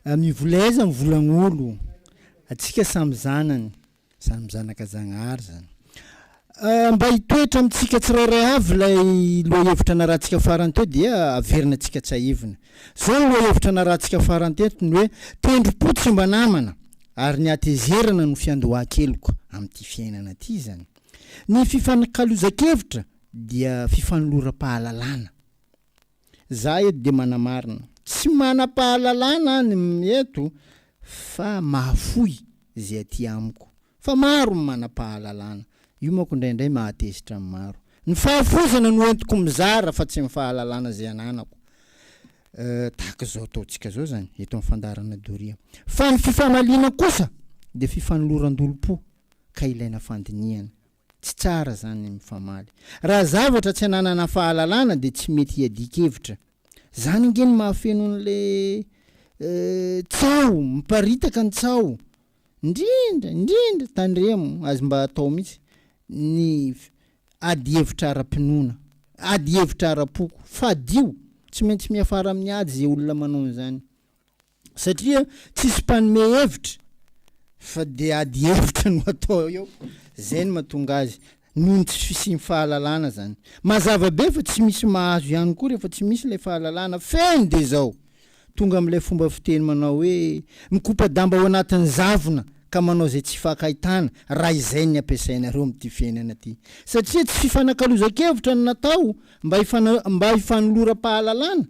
Mivolaiza mivolagn'olo atsika samy zanany samy zanaka zagnahary zany mba hitoetra amitsika tsirairay avy lay lohahevitra narahantsika farany teo dia averina atsika tsahivina zao lohahevitra narahantsika farany teto ny hoe tendrom-po tsy mba namana ary ny atezerana no fiandohan-keloko amin'ity fiainana ty zany ny fifankalozan-kevitra dia fifanoloram-pahalalana za eto de manamarina tsy manam-pahalalana ny eto fa mahafoy zay aty amiko fa maro manam-pahalalana io manko indraindray mahatezitra amin'ny maro ny fahafozana no entiko mizara fa tsy mifahalalana zay ananako tahaka zao ataontsika zao zany eto amin'ny fandarana doria fa ny fifanaliana kosa de fifanoloran-dolo-po ka ilaina fandiniana tsy tsara zany mifamaly raha zavatra tsy ananana fahalalana de tsy mety hiadikevitra zany ngeny mahafeno an'le tsao miparitaka ny tsao indrindra tandremo azy mba atao mitsy ny ady hevitra ara-pinoana ady hevitra ara-poko fadio tsy maintsy miafara amin'ny ady zay olona manao zany satria tsisy mpanome hevitra fa de ady hevitra no atao eo zay no mahatonga azy noho tsy fisiany fahalalana zany mazava be fa tsy misy mahazo ihany koa rehefa tsy misy le fahalalana feny de zao tonga am'ilay fomba fiteny manao hoe mikopa-damba ao anatin'ny zavona ka manao zay tsy fakahitana raha izay ny ampiasainareo amin'ity fiainana ty satria tsy fifanankalozan-kevitra no natao mba hifanoloram-pahalalana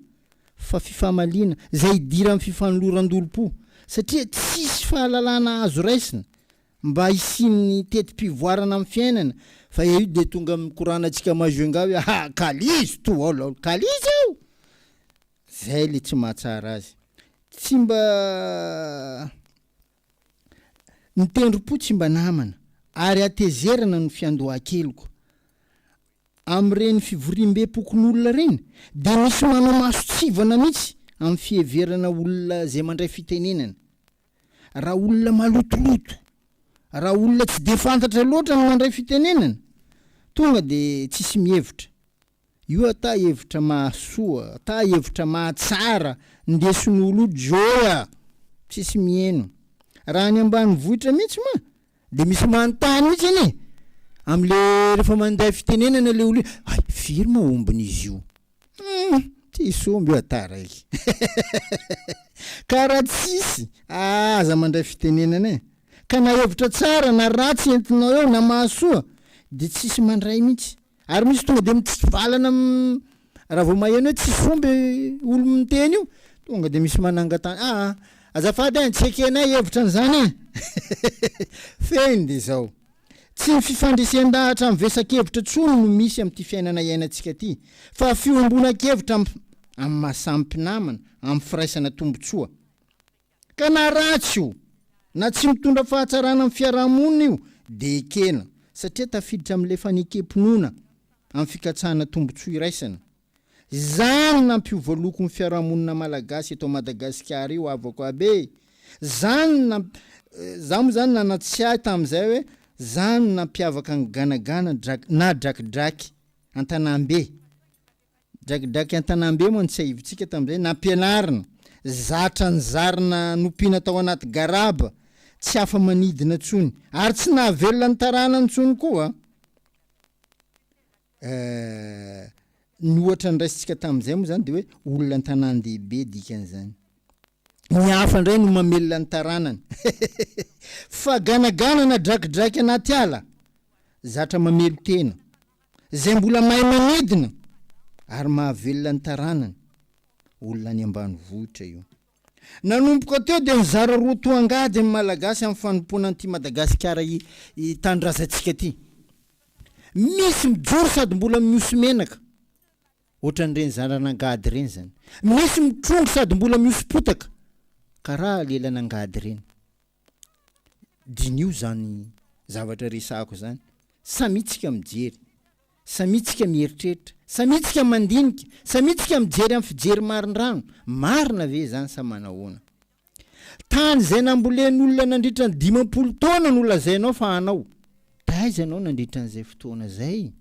fa fifamaliana zay hidira amin'ny fifanoloran-dolo-po satria tsisy fahalalana azo raisina mba hisiany tetim-pivoarana amin'ny fiainana fa io de tonga mikoranatsika mazoenga hoe kalizy to olo kalizy io zay le tsy mahatsara azy tsy mba nitendrom-po tsy mba namana ary atezerana no fiandohan-keloko am'ireny fivorim-be-pokon'olona reny de misy manao masotsivana mitsy amin'ny fieverana olona zay mandray fitenenana raha olona malotoloto raha olona tsy de fantatra loatra no mandray fitenenana tonga de tsisy mihevitra io ata hevitra mahasoa ata hevitra mahatsara ndeson'olo joa tsisy mieno raha ny ambany vohitra mitsy ma de misy manontany mitsy ane am'le rehefa manday fitenenana le olo ay firy ma ombin'izy io tsisy omby io ata raiky karaha tsisy aza mandray fitenenana ka na hevitra tsara na ratsy entinao eo na mahasoa de tsisy mandray mitsy ary misy tonga de mitsivalana raha vao maheno hoe tsisy omby olo miteny io tonga de misy manangatany azafady any tsy ekenay hevitra an'izany feny de zao tsy ny fifandresen-dahatra amin'ny vesan-kevitra tsony no misy amin'ity fiainana iainantsika ty fa fiombona-kevitra amin'ny mahasampinamana amin'ny firaisana tombotsoa ka na ratsy io na tsy mitondra fahatsarana amin'ny fiarahamonina io de ekena satria tafiditra amin'le fanekempinoana amin'ny fikatsahana tombotsoa iraisana zany nampiovaloko ny fiarahamonina malagasy eto Madagasikara io avako abe zany za mo zany nanatsiahy tam'izay hoe zany nampiavaka ny ganagana na drakidraky Antanambe drakidraky Antanambe moa ny tsy ahivintsika tam'izay nampianarina zatra ny zarina nompiana tao anaty garaba tsy afa manidina tsony ary tsy nahavelona ny tarana ny tsony koa ny ohatra ndraisitsika tam'izay moa zany de hoe olona an-tanan-dehibe dikan'izany ny hafa ndray no mamelona ny taranany fa ganagana na drakidraky anaty ala zatra mamelo tena zay mbola mahay manidina ary mahavelona ny taranany olona any ambanivohitra io nanomboka teo de nizara roa toangady amin'ny malagasy amin'ny fanompoana an'ity Madagasikara tandrazantsika ty misy mijoro sady mbola miosy menaka ohatran'ireny zaranangady reny zany misy mitrongo sady mbola miosy potaka karaha lelanangady reny dinio zany zavatra resako zany samitsika mijery samitsika mieritreritra samitsika mandinika samitsika mijery amin'ny fijery marindrano marina ve zany sa manahoana tany zay nambolen'olona nandritra ny 50 taona no lazainao fa anao taiza anao nandritra n'izay fotoana zay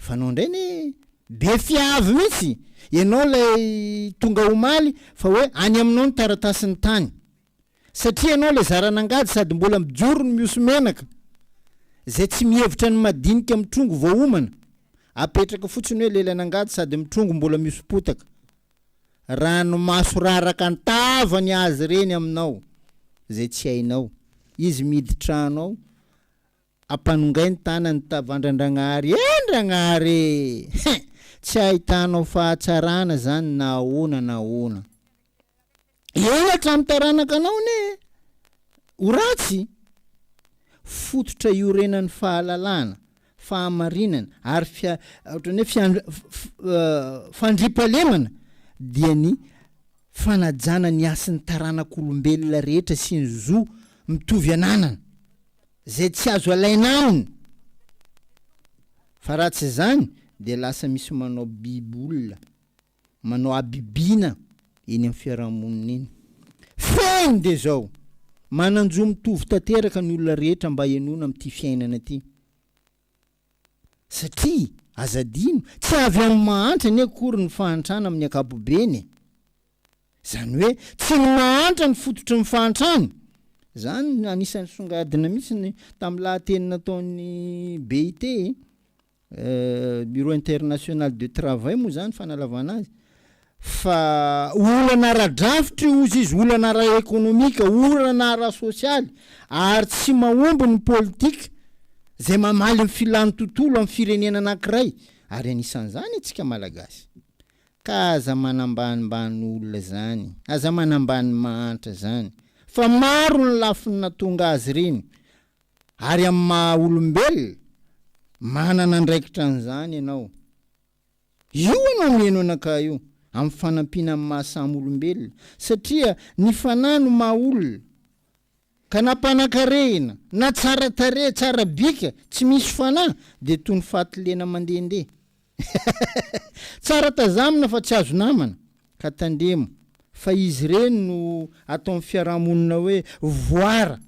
fanao ndray ny be fiavy mihitsy ianao lay tonga omaly fa hoe any aminao ny taratasiny tany satria ianao le zaranangady sady mbola mijoro ny miosy menaka zay tsy mihevitra ny madinika mitrongo vaomana apetraka fotsiny hoe lelanangady sady mitrongo mbola miosy potaka rano maso raraka antavany azy reny aminao zay tsy hainao izy miditranao ampanongay ny tanany tavandrandragnary ndragnary tsy ahitanao fahatsarana zany na ona ihatra amitaranaka anao ne oratsy fototra iorenan'ny fahalalana fahamarinana ary ohatrany hoe fandripalemana dia ny fanajana ny asin'ny taranak'olombelona rehetra sy ny zo mitovy ananana zay tsy azo alainaminy fa raha tsy zany dia lasa misy manao bibolona manao abibina eny amin'ny fiarahamonina eny feny de zao mananjo mitovy tanteraka ny olona rehetra mba henona amin'ity fiainana ty satria azadino tsy avy amin'ny mahantra ny akory ny fahantrana amin'ny akapobeny zany hoe tsy ny mahantra ny fototra ny fahantrana zany anisan'ny songadina mihitsy tamin'ny lahateny nataon'ny BIT Bureau International de Travail moa zany fanalavana azy fa olana ara-drafitry ozy izy olana ara-ekonomika olana ara-sosialy ary tsy mahomby ny politika zay mamaly ny filany tontolo amin'ny firenena anankiray ary anisan'izany antsika malagasy ka aza manambanimbany olona zany aza manambany mahantra zany fa maro ny lafiny natonga azy reny ary amin'ny maha olombelona manana ndraikitra an'izany ianao io anao meno anaka io amin'ny fanampina amin'ny mahasamy olombelona satria ny fanahy no maha olona ka nampanan-karehina na tsara tare tsara bika tsy misy fanahy dia toy ny fatilena mandehandeha tsara tazamina fa tsy azo namana ka tandremo fa izy reny no atao amin'ny fiarahamonina hoe voara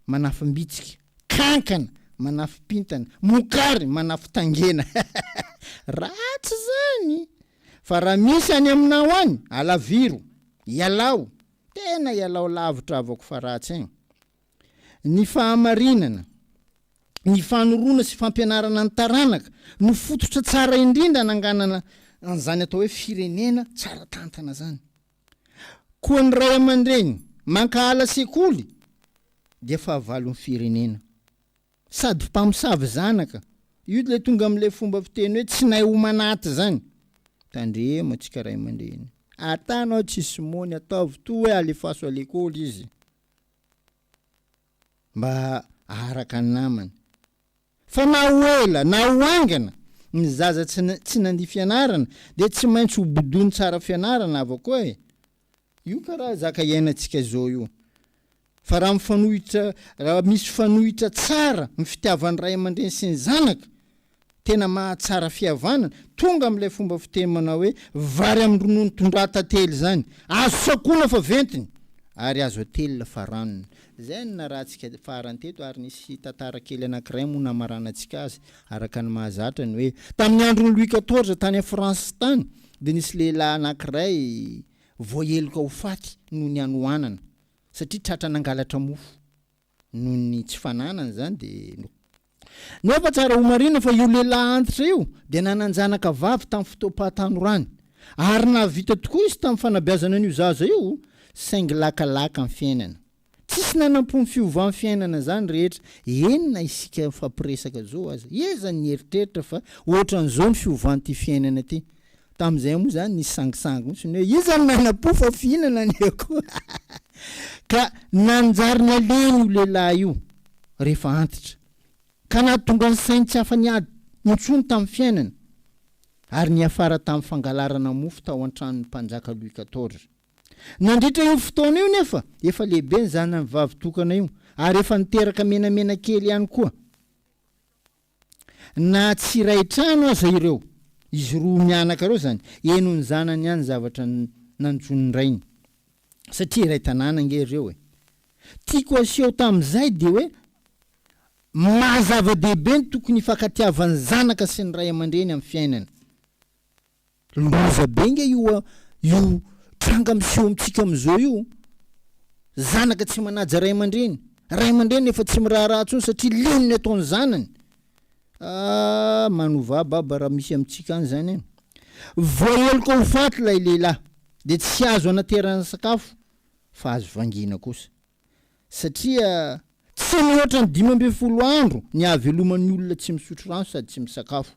manafim-bitsika kankana manafim-pintana mokary manafin-tangena ratsy zany fa raha misy any aminao any alaviro ialao tena ialao lavitra avako fa ratsy egny ny fahamarinana ny fanorona sy fampianarana ny taranaka no fototra tsara indrindra nanganana an'izany atao hoe firenena tsara tantana zany koa ny ray aman-dreny mankahala sekoly dia fahavalon'ny firenena sady mpamosavy zanaka io le tonga amin'le fomba fiteny hoe tsy nay homanaty zany tandremo atsika ray aman-dreny atanao tsisy mony ataovy to hoe alefaso alekôly izy mba araka ny namany fa na hoela na hoangana ny zaza tsy nandia fianarana dia tsy maintsy hobodony tsara fianarana avako e io karaha zaka iainantsika zao io fa raha mifanohitra raha misy fanohitra tsara ny fitiavan'ny ray aman-dreny sy ny zanaka tena mahatsara fihavanana tonga amin'ilay fomba fiteny manao hoe vary amin'ny ronono tondrà tantely zany azo sakona fa ventiny ary azo atelina fa ranony zay ny narahantsika faranteto ary nisy tantara kely anankiray moa namaranantsika azy araka ny mahazatra ny hoe tamin'ny andron'ny Louis XIV tany a France tany dia nisy lehilahy anankiray voaheloka ho faty noho ny anohanana satria tratra nangalatra mofo noho ny tsy fananana zany dia nefa tsara ho marina fa io lehilahy antitra io dia nananjanaka vavy tamin'ny fotoam-pahatanorany ary nahavita tokoa izy tamin'ny fanabeazana an'io zaza io saingy lakalaka amin'ny fiainana tsisy nanam-pony fiovan'ny fiainana zany rehetra enina isika fampiresaka zao azy eza ny eritreritra fa ohatran'izao ny fiovan'ity fiainana ty tamin'izay moa zany nisy sangisangy mihitsy ny hoe iza ny nanam-po fa fihinana ny akoa ka nanjary ny aleny io lehilahy io rehefa antitra ka nahatonga ny sainy tsy hafa-ny ady nitsony tamin'ny fiainana ary niafara tamin'ny fangalarana mofo tao an-tranon'ny mpanjaka Louis XIV nandritra io fotoana io nefa efa lehibe ny zanany vavy tokana io ary efa niteraka menamena kely ihany koa na tsy ray trano aza ireo izy roa mianaka ireo zany eno ny zanany ihany zavatra nanjon'ny rainy satria iray tanàna nge ireo tiako aseho tamin'izay dia hoe mazava-dehibe ny tokony hifankatiavan'ny zanaka sy ny ray aman-dreny amin'ny fiainana loza be nge io tranga miseho amitsika am'izao io zanaka tsy manaja ray aman-dreny efa tsy miraharaha tsony satria leniny ataony zanany manova baba raha misy amitsika any zany voaheloka ho faty lay lehilahy de tsy azo anaterana sakafo fa azo vangina kosa satria tsy mihoatra ny 12 andro ny ahaveloman'ny olona tsy misotro rano sady tsy misakafo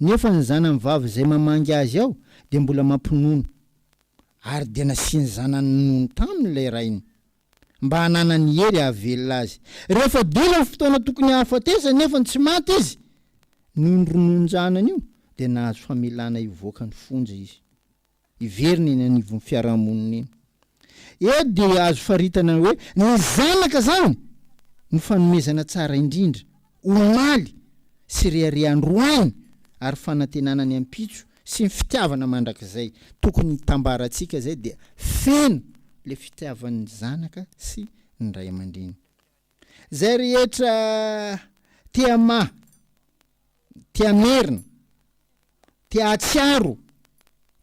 nefa ny zanany vavy zay mamangy azy ao de mbola mampinono ary de nasiany zanany nono tamin'ilay rainy mba hananany hery hahavelona azy rehefa dila ny fotoana tokony hahafatesa nefa tsy maty izy noho ny ronon-janany io de nahazo famelana ivoaka ny fonja izy iveriny eny anivon'ny fiarahamonina eny de azo faritana hoe ny zanaka zany ny fanomezana tsara indrindra omaly sy reharehandroainy ary fanantenana ny ampitso sy ny fitiavana mandrakizay tokony tambaratsika zay de feno le fitiavan'ny zanaka sy ny ray aman-dreny zay rehetra tia merina tia atsiaro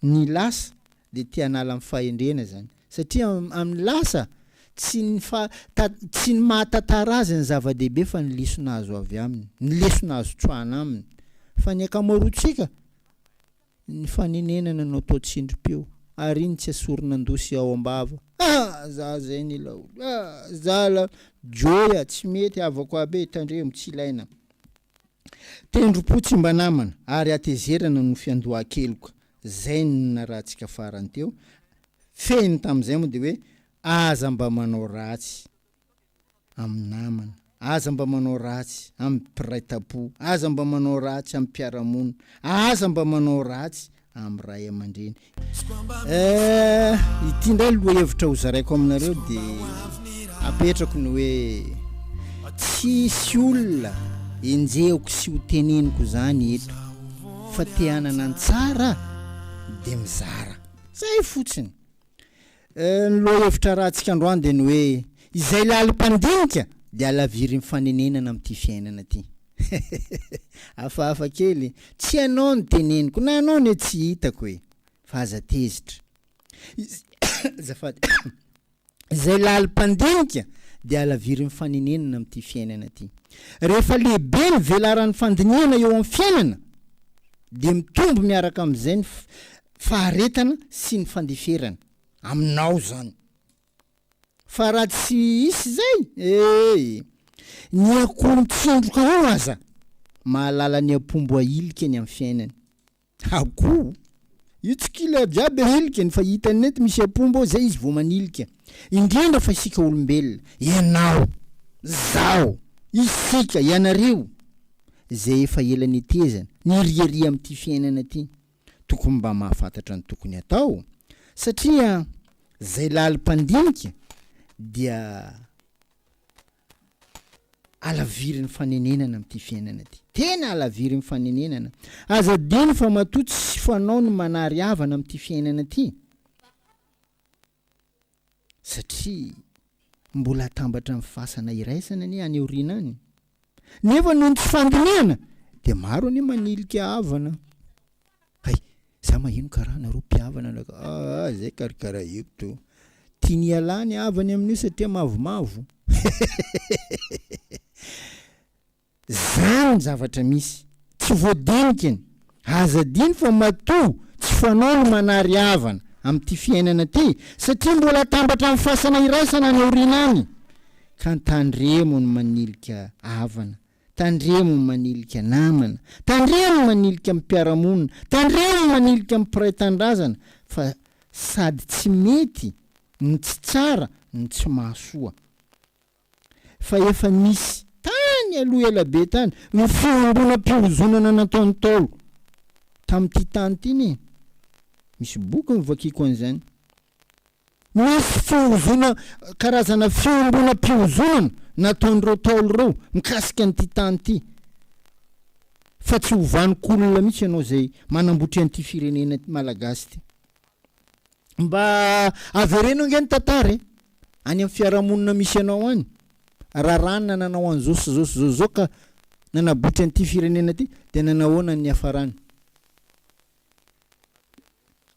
ny lasa de tia anala amin'ny fahendrena zany satria amin'ny lasa tsy ny mahatantara azy ny zava-dehibe fa ny lesona azo avy aminy ny lesona azo tsoana aminy fa ny akamaroantsika ny fanenenana no atao tsindrim-peo ary iny tsy asorina andosy ao ambava za zay ny laolo zala joya tsy mety avako aby tandremo tsy ilaina tendrom-po tsy mba namana ary atezerana no fiandoha-keloka zay ny narahantsika farany teo feny tam'izay moa de hoe aza mba manao ratsy amin'ny namana aza mba manao ratsy amin'ny mpiray-tam-po aza mba manao ratsy amin'ny mpiara-monina aza mba manao ratsy amin'ny ray aman-dreny ity ndray lohahevitra ho zaraiko aminareo de apetrako ny hoe tsisy olona enjehoko sy ho teneniko zany eto fa tehanana ny tsara de mizara zay fotsiny ny lohahevitra rahantsika androany de ny hoe izay lalim-pandinika de alaviry mifanenenana am'ty fiainana ty hafahafa kely tsy anao ny teneniko na anao ny tsy hitako hoe fa aza tezitra zafady izay lalim-pandinika de alaviry mifanenenana am'ty fiainana ty rehefa lehibe ny velaran'ny fandiniana eo amin'ny fiainana de mitombo miaraka am'izay ny faharetana sy ny fandeferana aminao zany fa raha tsy isy zay ny akoho mitsondroka ao aza mahalala ny apombo ahilika ny amin'ny fiainany akoho io tsy kila jiaby ahilikany fa hitany nety misy apombo ao zay izy vo manilika indrindra fa isika olombelona ianao zao isika ianareo zay efa elany tezana ny riaria am'ty fiainana ty tokony mba mahafantatra ny tokony atao satria zay lalim-pandinika dia alaviry ny fanenenana am'ty fiainana ty tena alaviry ny fanenenana aza diny fa matoa tsy fanao ny manary havana am'ty fiainana ty satria mbola atambatra amin'ny fasana iraisana ny any aoriana any nefa noho ny tsy fandiniana de maro any manilika havana hay za mahino karaha nareo mpihavana laka zay karakaraha eko to tiany alany havany amin'io satria mavomavo zany zavatra misy tsy voadinikany aza diny fa matoa tsy fanao ny manary havana am'ty fiainana ty satria mbola atambatra amin'ny fasana iraisana any aoriana any ka tandremo ny manilika havana tandremo ny manilika namana tandremo manilika mpiaramonina tandremo manilika mpiray-tandrazana fa sady tsy mety ny tsy tsara ny tsy mahasoa fa efa misy tany aloha elabe tany ny fiombona-piozonana nataony taolo tam'ty tany ty ny misy boky mivakiko an'izany misy fiozona karazana fiombona-piozonana nataon'ireo taolo reo mikasika an'ty tany ty fa tsy hovanik'olona mihitsy ianao zay manambotry an'ty firenena malagasy ty mba avereno angeny tantara any amin'ny fiarahamonina misy anao any raha ranona nanao an'zao sy zao sy zao ka nanabotry an'ty firenena ty de nanahoana ny hafarany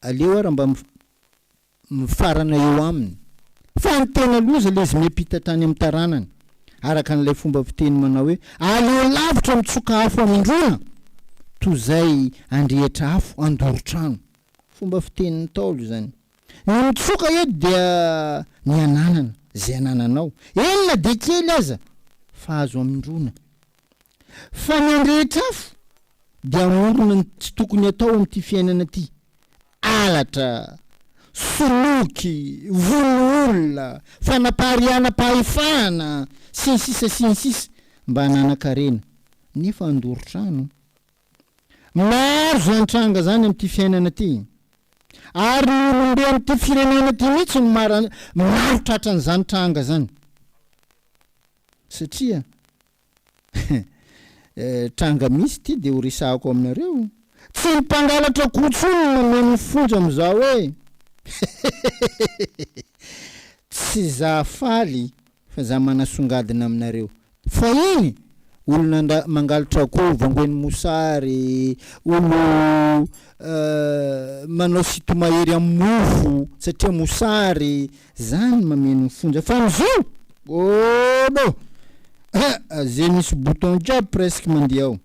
aleo ara mba mifarana eo aminy fa ny tena loza le izy miampita tany amin'ny taranany araka n'ilay fomba fiteny manao hoe aleo lavitra mitsoka afo amindrona toy zay andrehitra afo andoro-trano. Fomba fitenin'ny Ntaolo zany. Ny mitsoka eto dia ny ananana zay anananao. Enina de kely aza fa azo amindrona. Fa ny andrehitra afo dia amorona ny tsy tokony atao amin'ity fiainana ty. Alatra, soloky, vololona, fanapariana-pahefana, sinsisa mba hanana-karena. Nefa andoro-trano. Maro zany tranga zany amin'ity fiainana ty. Ary ny olombe amin'ity firenena ty mihitsy ny maro tratran'izany tranga zany. Satria tranga misy ty de ho resahako aminareo. Tsy ny mpangalatra kotsony mameno fonja am'izao hoe tsy za faly fa za manasongadina aminareo. Fa iny olona mangalatra akoho vangoen'ny mosary, olo manao sitomahery amin'ny mofo satria mosary, zany mameno fonja. Fa am'zao obo zay misy bouton jiaby presque mandeha ao.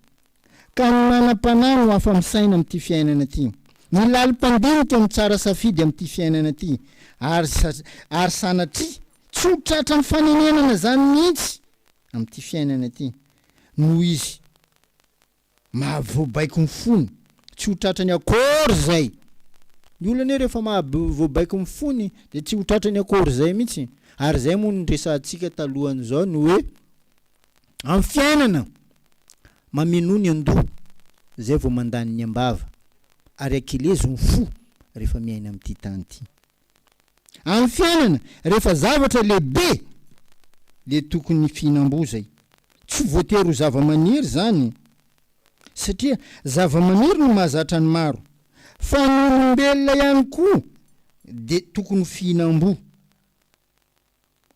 Ka ny manam-panahy no hafa misaina amin'ity fiainana ty. Ny lalim-pandinika ny tsara safidy amin'ity fiainana ty. Ary sanatria tsy ho tratra ny fanenenana zany mihitsy amin'ity fiainana ty. Noho izy mahavoabaiko ny fony, tsy ho tratra ny akory zay. Ny olona rehefa mahavoabaiko ny fony de tsy ho tratra ny akory zay mihitsy. Ary zay moa ny resantsika talohan'izao no hoe amin'ny fiainana mameno ny andoha zay vao mandany ny ambava, ary akelezo ny fo rehefa miaina amin'ity tany ty. Amin'ny fiainana rehefa zavatra lehibe le tokony fihinam-bo zay. Tsy voatery ho zava-maniry zany, satria zava-maniry no mahazatra ny maro, fa ny olombelona ihany koa de tokony fihinam-bo.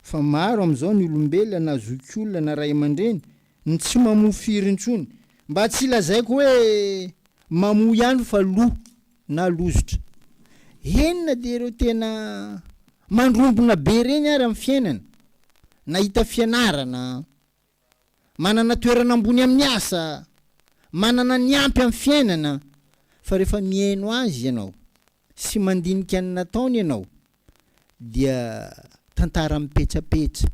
Fa maro am'izao ny olombelona na zokiolona na ray aman-dreny ny tsy mamofiry intsony, mba tsy lazaiko hoe mamoa ihany fa lo na lozotra. Henona de ireo tena mandrombona be reny ary amin'ny fiainana, nahita fianarana, manana toerana ambony amin'ny asa, manana ny ampy amin'ny fiainana, fa rehefa miaino azy ianao sy mandinika ny nataony ianao dia tantara mipetrapetra,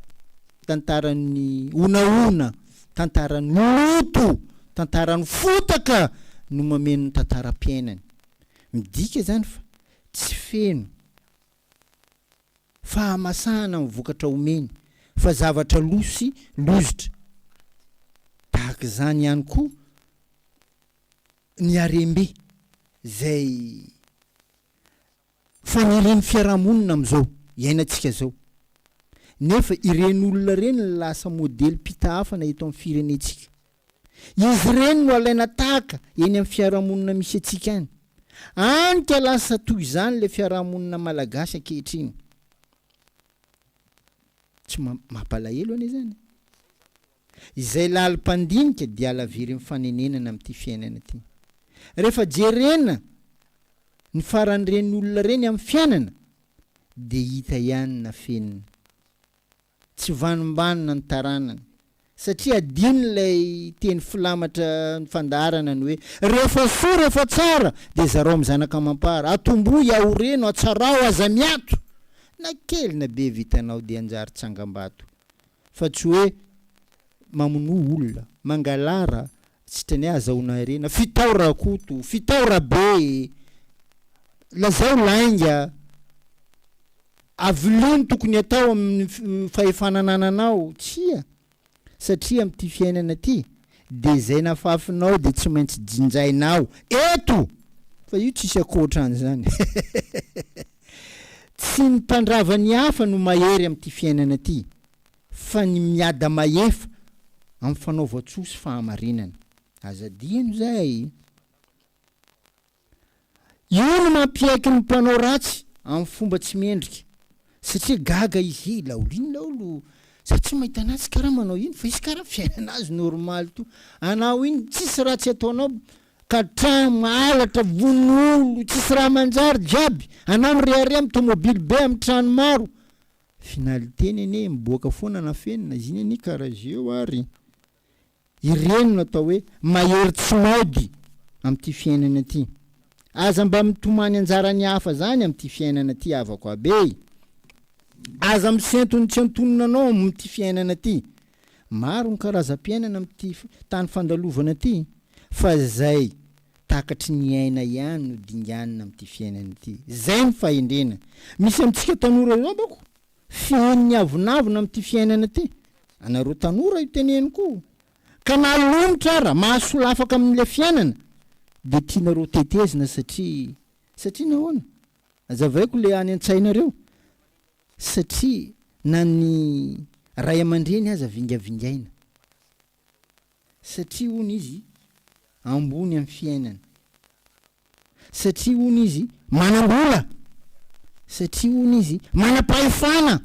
tantaran'ny onaona, tantaran'ny loto, tantaran'ny fotaka no mameno ny tantaram-piainany. Midika zany fa tsy feno fahamasahana mivokatra omeny, fa zavatra losy lozotra. Tahaka zany ihany koa ny arembe zay fanirian'ny fiarahamonina am'izao iainantsika zao. Nefa ireny olona reny lasa modely mpitahafana eto amin'ny firenentsika. Izy reny no alaina tahaka eny amin'ny fiarahamonina misy atsika any. Anika lasa toy izany le fiarahamonina malagasy ankehitriny. Tsy mampalahelo ane zany. Izay lalim-pandinika dia alaviry mifanenenana amin'ity fiainana ty. Rehefa jerena ny faran'ireny olona reny amin'ny fiainana de hita ihany na fenina. Tsy vanimbanina ny taranany, satria adiny lay teny filamatra ny fandarana ny hoe rehefa soa rehefa tsara de zarao mizanaka mampara, atombo iaoreno atsarao aza miato, na kely na be vitanao de anjary tsangam-bato. Fa tsy hoe mamono olona, mangalara, sitrany azahoana irena, fitaora koto, fitaora be, lazao lainga, avelony tokony atao amin'ny fahefananananao, tsia. Satria amin'ity fiainana ty, de zay nafafinao de tsy maintsy jinjainao. Eto! Fa io tsisy akoatrany zany. Tsy ny mpandrava ny hafa no mahery amin'ity fiainana ty, fa ny miada mahefa amin'ny fanaova-tsosy fahamarinana. Azadino zay. Io no mampiaiky ny mpanao ratsy amin'ny fomba tsy mendrika. Satria gaga izy laolo satria mahita anazy sy karaha manao ino, fa izy karaha fiainana azy normal to. Anao iny tsisy ratsy ataonao, ka trano alatra vonolo tsisy raha manjary jiaby anao miriaria amy tomobily be amy trano maro finaliteny ane miboaka foana na fenina izy iny anie karaha zeo ary ireny no atao hoe mahery tsy mody am'ty fiainana ty aza mba mitomany anjarany hafa zany am'ty fiainana ty avako abe aza misentony tsy antonona anao am'ty fiainana ty maro ny karazam-piainana am'ty tany fandalovana ty fa zay takatry ny aina ihany no dinganina am'ty fiainana ty zay ny fahendrena misy amitsika tanora zao bako fihain'ny avonavona am'ty fiainana ty anareo tanora io teneniko ka nalomotra ara mahasola afaka amin'le fiainana de tianareo tetezina satria nahoana azavaiko le any an-tsainareo satria na ny ray aman-dreny aza vingavingaina satria hony izy ambony amin'ny fiainana satria hony izy manambola satria hony izy manam-pahefana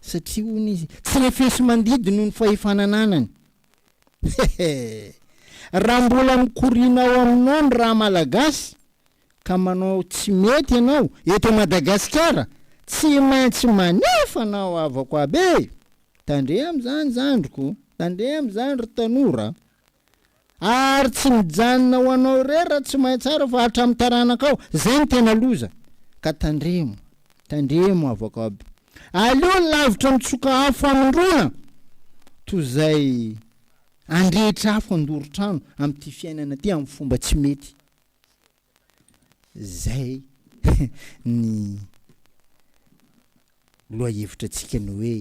satria hony izy tsy refesy mandidy noho ny fahefanananany raha mbola mikorinao aminao ny raha malagasy ka manao tsy mety ianao eto Madagasikara tsy maintsy manefa anao avako abe tandre am'zany zandriko tandre am'zany ry tanora ary tsy mijanona ho anao re raha tsy mahay tsara fa hatramy taranakao zay ny tena loza ka tandremo avako aby aleo lavitra mitsoka afo amindrona toy zay andrehitra afo andoro-trano am'ty fiainana ty amy fomba tsy mety zay ny loahevitra atsika ny hoe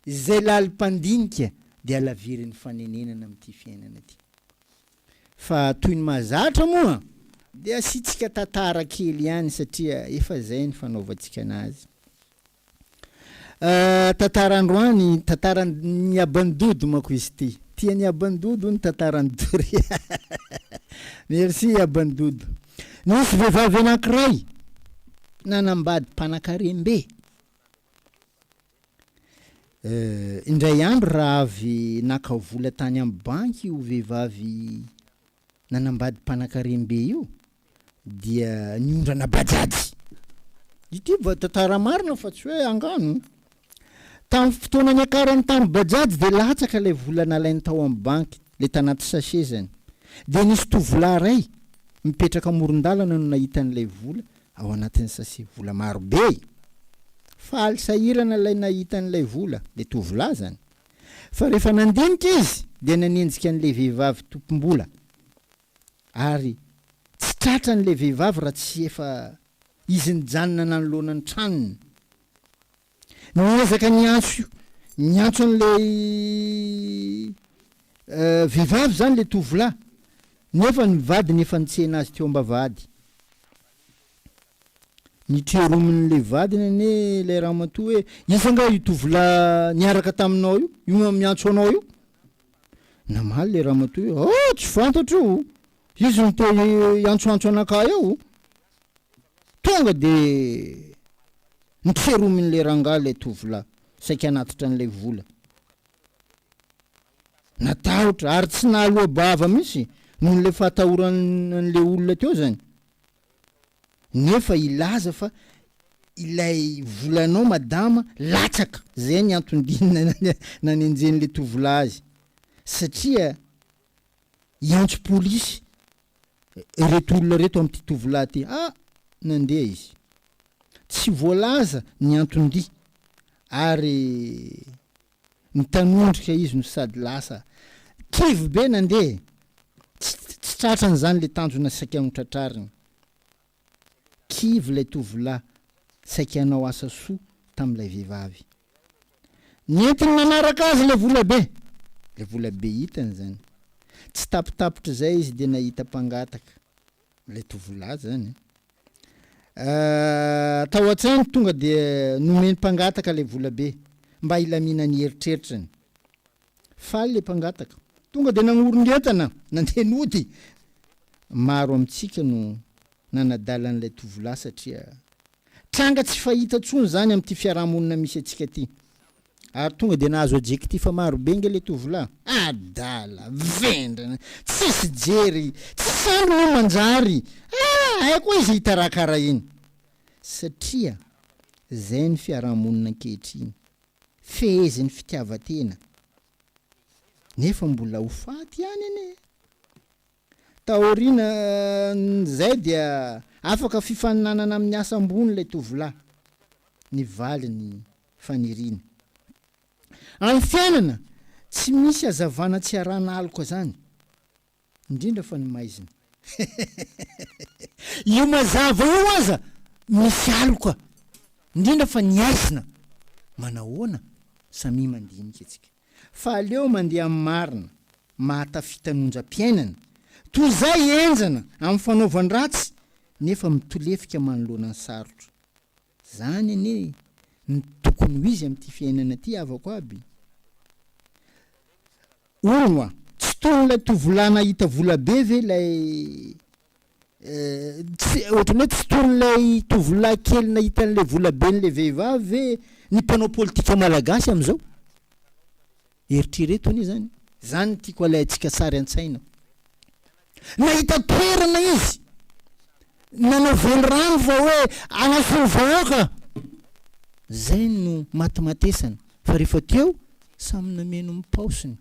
zay lalim-pandinika de alavirin'ny fanenenana am'ty fiainana ty fa toy ny mahazatra moa de asitsika tantara kely ihany satria efa zay ny fanaovantsika anazy tantarandroany tantarany abandodo mako izy ty tiany abandodo ny tantarany dory merci abandodo nisy vehivavy anankiray nanambady mpanan-karembe indray andro raha avy naka vola tany amy banky io vehivavy nanambady mpanan-karembe io dia niondrana bajajy ity tantara marina fa tsy hoe angano tamy fotoana ny akarany tamy bajajy de latsaka le vola nalainy tao amy banky le tanaty sachet zany de nisy tovolahy ray mipetraka amoron-dalana no nahitan'ilay vola ao anatin'ny sachet vola maro be faly sahirana lay nahitan'ilay vola le tovolahy zany fa rehefa nandinika izy de nanenjika an'le vehivavy tompom-bola ary tsy tratran'le vehivavy raha tsy efa izy nijanona nanoloanany tranony niezaka niantso an'le vehivavy zany le tovolahy nefa nivady nefa nitsena azy teo ambavady nitreromin'le vadiny ane le raha matoa hoe isanga io tovolahy niaraka taminao io miantso anao io namaly le raha matoa hoe tsy fantatro izy no te iantsoantso anaka eo tonga de nitreromin'le rangahy le tovolahy saika anatitra an'le vola natahotra ary tsy nahaloha bava mihitsy noho le fatahoran'le olona teo zany nefa ilaza fa ilay volanao madama latsaka zay ny antondinina nanenjen'le tovolahy azy satria iantso polisy reto olona reto am'ty tovolahy ty nandeha izy tsy voalaza ny antondi ary nitanondrika izy no sady lasa kivy be nandeha tsy tratrany zany le tanjona saika mitratrariny kivy lay tovolahy saika anao asa soa tam'ilay vehivavy nentiny nanaraka azy le vola be hitany zany tsy tapitapitra zay izy de nahita mpangataka le tovolahy zany tao an-tsainy tonga de nomeny mpangataka le vola be mba hilamina ny eritreritrany faly le mpangataka tonga de nagnorongetana nandeha nody maro amitsika no nanadalan'ilay tovolahy satria tranga tsy fahita tsony zany am'ty fiarahamonina misy atsika ty ary tonga de nahazo adjectif maro be nge le tovolahy adala vendrana tsisy jery tsisy andro no manjary aiko izy hitarakara iny satria zay ny fiarahamonina ankehitriny feheziny fitiavatena nefa mbola ho faty ihany ane taorina zay dia afaka fifaninanana amin'ny asa ambony le tovolahy ny valiny fanirina amin'ny fiainana tsy misy azavana tsy arana aloko zany indrindra fa ny maizina io mazava io aza misy aloka indrindra fa ny aizina manahoana samy mandinika atsika fa aleo mandeha amin'ny marina mahatafita nonjam-piainana toy zay enjana amin'ny fanaovany ratsy nefa mitolefika manoloana ny sarotra zany ane ny tokony ho izy amin'ity fiainana ty avako aby olona tsy toy ilay tovolahy nahita vola be ve lay ohatrany hoe tsy toy ilay tovolahy kely nahita an'le vola be n'le vehivavy ve ny mpanao politika malagasy am'izao eritrereto anie zany tiako alayntsika sary an-tsaina nahita toerana izy nanao velorano fa hoe anasony vahoaka zay no matimatesana fa rehefa teo samy nameno mipaosiny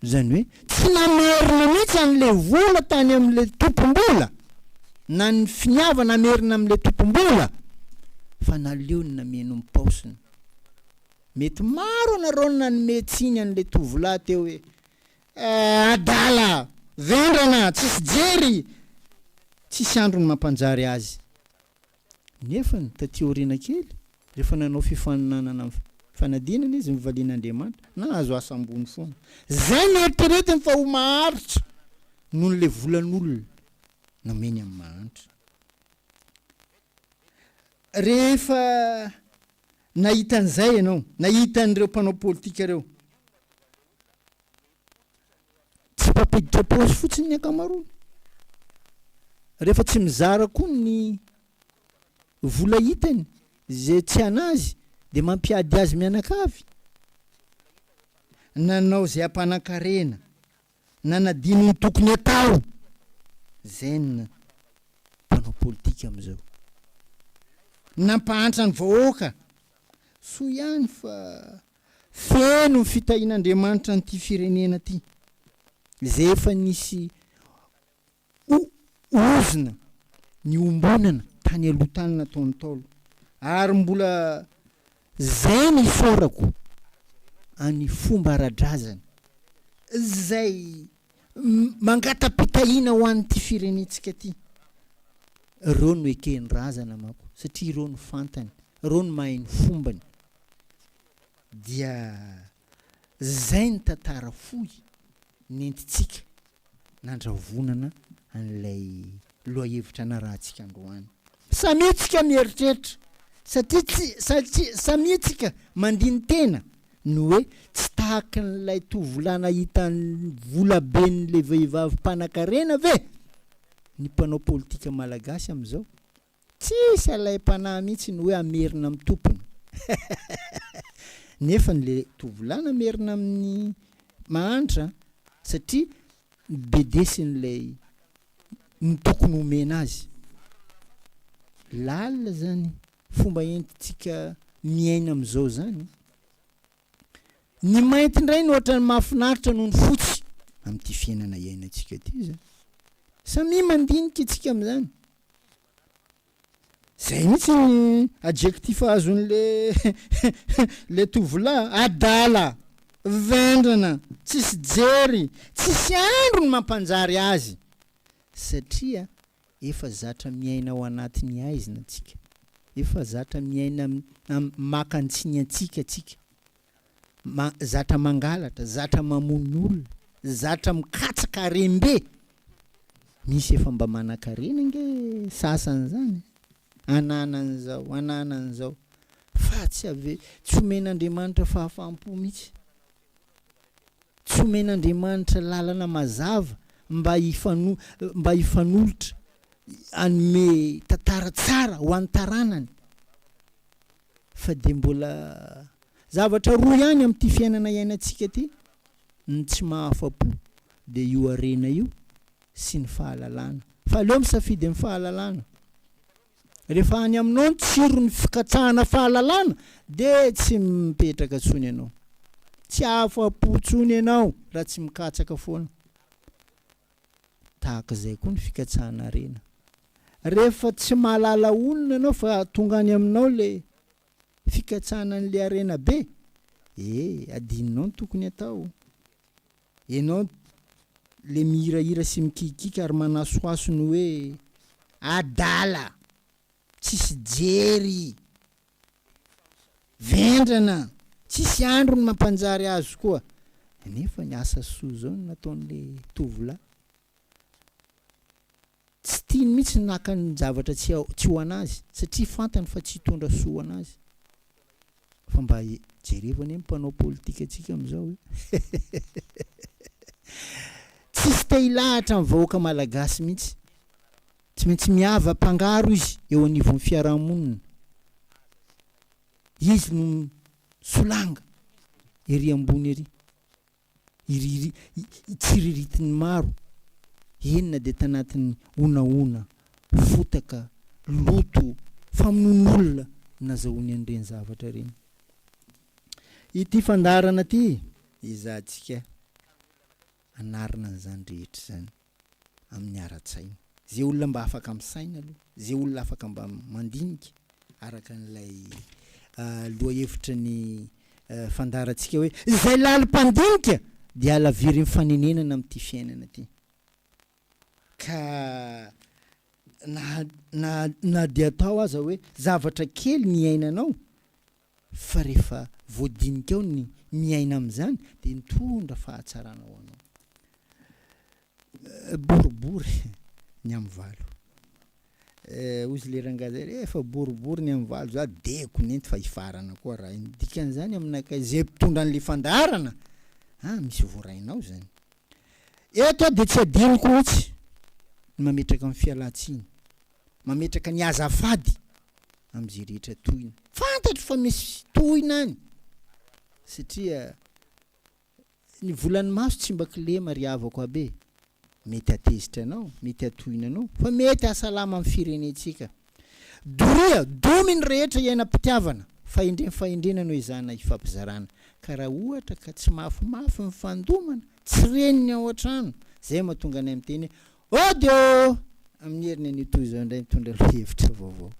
zany hoe tsy namerina mihitsy an'le vola tany am'le tompom-bola na ny finiava namerina am'le tompom-bola fa naleo ny nameno mipaosiny mety maro anareo nanome tsiny an'le tovolahy teo hoe adala vendrana tsisy jery tsisy andro ny mampanjary azy nefa ny taty aoriana kely rehefa nanao fifaninanana fanadinana izy mivalian'Andriamanitra nahazo asa ambony foana zay nieritreretiny fa ho maharitra noho n'le volan'olona nameny amin'ny mahanitra rehefa nahita an'izay ianao nahita an'ireo mpanao politika reo tsy mpapiditra paosy fotsiny ny ankamaroany rehefa tsy mizara koa ny vola hitany zay tsy anazy de mampiady azy mianakavy nanao zay ampan-karena nanadino ny tokony atao zay ny mpanao politika am'izao nampahantra ny vahoaka so ihany fa feno ny fitahin'Andriamanitra n'ity firenena ty zay efa nisy ozina ny ombonana tany aloha tany nataony taolo ary mbola zay ny sorako any fomba ara-drazana zay mangatapitahina ho an'ity firenetsika ty reo no ekeny razana mako satria reo no fantany reo no mahay ny fombany dia zay ny tantara fohy nentitsika nandravonana an'ilay loha-hevitra na rahantsika androany samitsika mieritreritra satria samitsika mandiny tena no hoe tsy tahaka n'ilay tovolahy nahita ny vola be n'le vehivavy mpan-karena ve ny mpanao politika malagasy am'izao tsisy alay-panahy mihitsy ny hoe amerina amin'ny tompony nefa n'le tovolahy namerina amin'ny mahanitra satria bedesin'lay ny tokony omena azy lalina zany fomba entitsika miaina am'izao zany ny mainty indray ny ohatra ny mahafinaritra noho ny fotsy amin'ity fiainana iainantsika ty zany samy mandinika itsika am'izany zay mihitsy ny adjectif azon'le le tovolahy adala vendrana tsisy jery tsisy andro ny mampanjary azy satria efa zatra miaina ao anatin'ny aizina atsika efa zatra miaina makantsiny antsika atsika zatra mangalatra zatra mamon'olona zatra mikatsaka rembe misy efa mba manan-karena nge sasany zany ananan'zao fa tsy ave tsy omen'Andriamanitra fahafampo mihitsy tsy omen'Andriamanitra lalana mazava mba hifanolotra anome tantara tsara ho an'ny taranany fa de mbola zavatra roa ihany amin'ity fiainana iainantsika ty, ny tsy mahafa-po de io arena io sy ny fahalalana. Fa aleo misafidy amin'ny fahalalana. Rehefa any aminao ny tsiro ny fikatsahana fahalalana de tsy mipetraka tsony ianao, tsy afa-po tsony ianao raha tsy mikatsaka foana. Tahaka izay koa ny fikatsahana arena. Rehefa tsy mahalala olona ianao fa tonga any aminao le fikatsahana an'le arena be, adininao ny tokony atao. Ianao le mihirahira sy mikikika ary manasoaso ny hoe adala, tsisy jery, vendrana, tsisy andro ny mampanjary azo koa. Nefa ny asa soa zao no nataon'le tovolahy. Tsy tiany mihitsy naka ny zavatra tsy ho anazy satria fantany fa tsy hitondra soa anazy. Fa mba jerevana mpanao politika atsika am'izao tsisy te hilahatra amin'ny vahoaka malagasy mihitsy. Tsy maintsy miava mpangaro izy eo anivon'ny fiarahamonina. Izy no solanga ery ambony ery, tsiriritiny maro. Enina de tanatin'ny onaona, fotaka, loto, famonoan'olona nazahoany an'ireny zavatra ireny. Ity fandarana ty izahantsika anarina an'izany rehetra zany amin'ny ara-tsaina. Zay olona mba afaka misaina aloha, zay olona afaka mba mandinika araka an'ilay lohahevitra ny fandarantsika hoe izay lalim-pandinika de alaviry mifanenenana amin'ity fiainana ty. Ka na de atao aza hoe zavatra kely ny ainanao, fa rehefa voadinika ao ny miaina amin'izany de mitondra fahatsarana ho anao. Boribory ny amin'ny valo. Ozy le rangazy rehefa boribory ny amin'ny valo za deko nenty fa hifarana koa raha iny. Dikan'izany aminakay zay mpitondra an'le fandarana, misy voarainao zany. Eto de tsy adiniko mihitsy mametraka amin'ny fialan-tsiny, mametraka ny azafady am'zay rehetra tohina. Fantatro fa misy tohina any satria ny volan'ny maso tsy mba kilema ry havako abe. Mety atezitra anao, mety atohina anao, fa mety asalama amin'ny firenentsika. Doria, dominy rehetra iainam-pitiavana, fahendrena no izana ifampizarana. Ka raha ohatra ka tsy mafimafy ny fandomana, tsy reniny ao an-trano, zay mahatonga anay miteny ody amin'ny heriny an'io toy izao indray mitondra lohevitra vaovao.